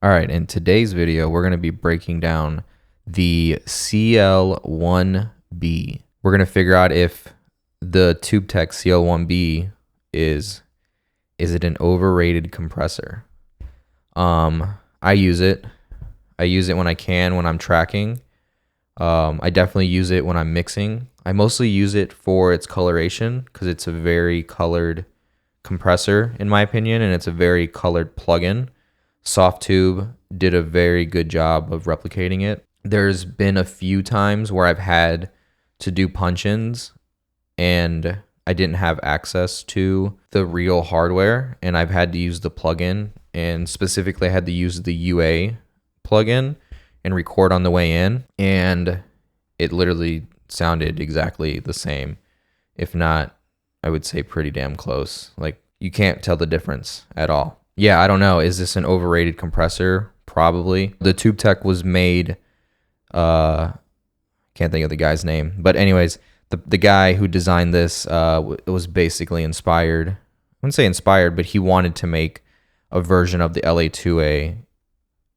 All right, in today's video, we're going to be breaking down the CL-1B. We're going to figure out if the TubeTech CL-1B is it an overrated compressor? I use it. I use it when I can, when I'm tracking. I definitely use it when I'm mixing. I mostly use it for its coloration because it's a very colored compressor, in my opinion, and it's a very colored plugin. SoftTube did a very good job of replicating it. There's been a few times where I've had to do punch-ins and I didn't have access to the real hardware, and I've had to use the plugin, and specifically I had to use the UA plugin and record on the way in, and it literally sounded exactly the same. If not, I would say pretty damn close. Like, you can't tell the difference at all. Yeah, I don't know. Is this an overrated compressor? Probably. The TubeTech was made, can't think of the guy's name. But anyways, the guy who designed this was basically inspired. I wouldn't say inspired, but he wanted to make a version of the LA2A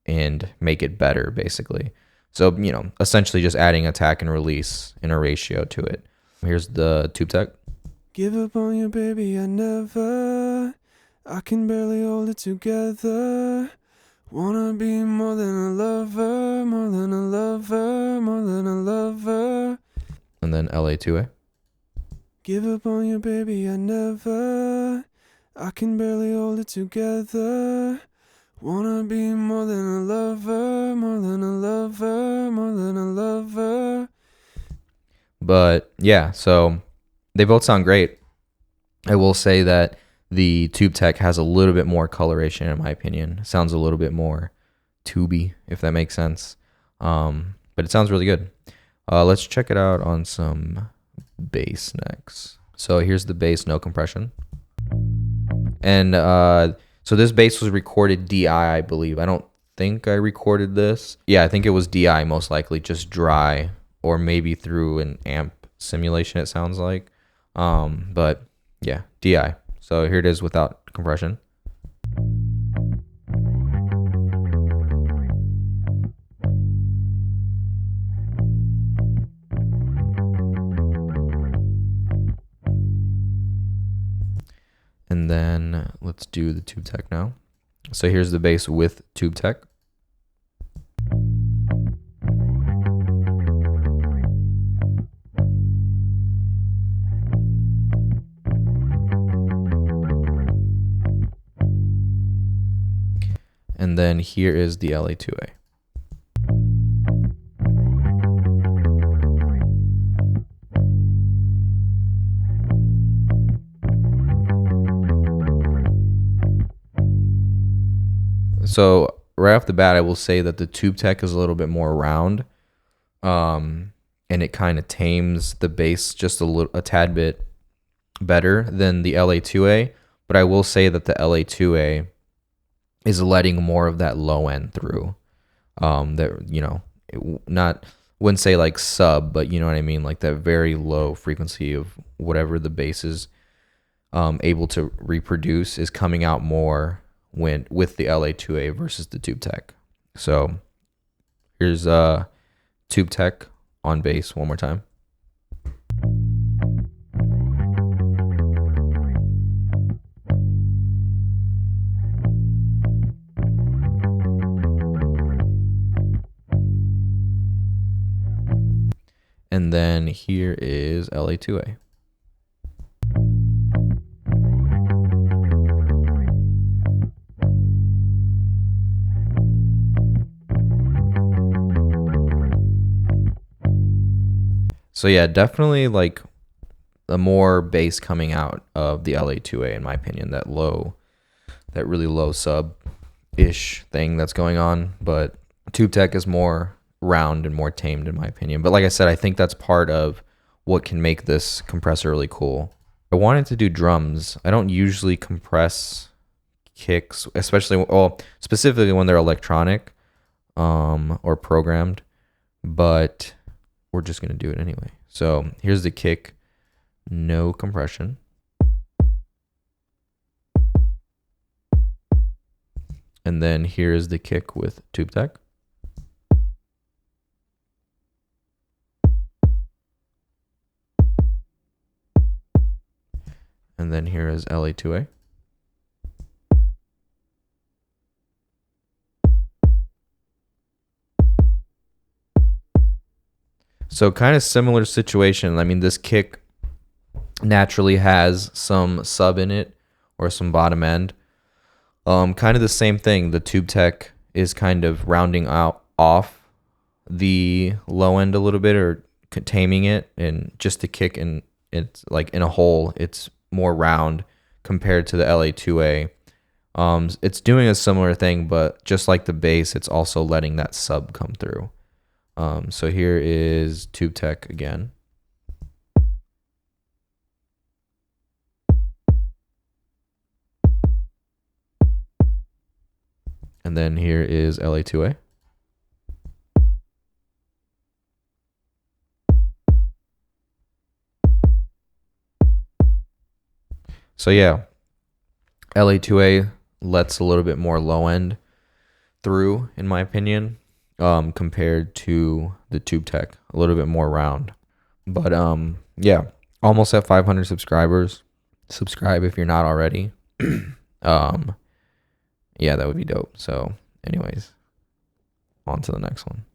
and make it better, basically. So, essentially just adding attack and release in a ratio to it. Here's the TubeTech. Give up on you, baby, I never. I can barely hold it together. Wanna be more than a lover, more than a lover, more than a lover. And then LA2A. Give up on you, baby, I never. I can barely hold it together. Wanna be more than a lover, more than a lover, more than a lover. But yeah, so they both sound great. I will say that the TubeTech has a little bit more coloration, in my opinion. It sounds a little bit more tubey, if that makes sense. But it sounds really good. Let's check it out on some bass next. So here's the bass, no compression. And so this bass was recorded DI, I believe. I don't think I recorded this. Yeah, I think it was DI, most likely, just dry, or maybe through an amp simulation, it sounds like. But yeah, DI. So here it is without compression. And then let's do the TubeTech now. So here's the bass with TubeTech. And then here is the LA2A. So right off the bat, I will say that the TubeTech is a little bit more round, and it kind of tames the bass just a tad bit better than the LA2A. But I will say that the LA2A is letting more of that low end through. Wouldn't say like sub, but you know what I mean, like that very low frequency of whatever the bass is able to reproduce is coming out more with the LA2A versus the TubeTech. So here's TubeTech on bass one more time. And then here is LA2A. So yeah, definitely like a more bass coming out of the LA2A, in my opinion, that really low sub-ish thing that's going on. But TubeTech is more round and more tamed, in my opinion. But like I said, I think that's part of what can make this compressor really cool. I wanted to do drums. I don't usually compress kicks, specifically when they're electronic or programmed, but we're just going to do it anyway. So here's the kick, no compression. And then here is the kick with Tube Tech. And then here is LA2A. So kind of similar situation. I mean, this kick naturally has some sub in it or some bottom end. Kind of the same thing. The Tube Tech is kind of rounding out off the low end a little bit or taming it, and just the kick, and it's like in a hole, it's more round compared to the LA2A. It's doing a similar thing, but just like the bass, it's also letting that sub come through. So here is Tube Tech again. And then here is LA2A. So yeah, LA2A lets a little bit more low end through, in my opinion, compared to the Tube Tech, a little bit more round. But yeah, almost at 500 subscribers. Subscribe if you're not already. Yeah, that would be dope. So anyways, on to the next one.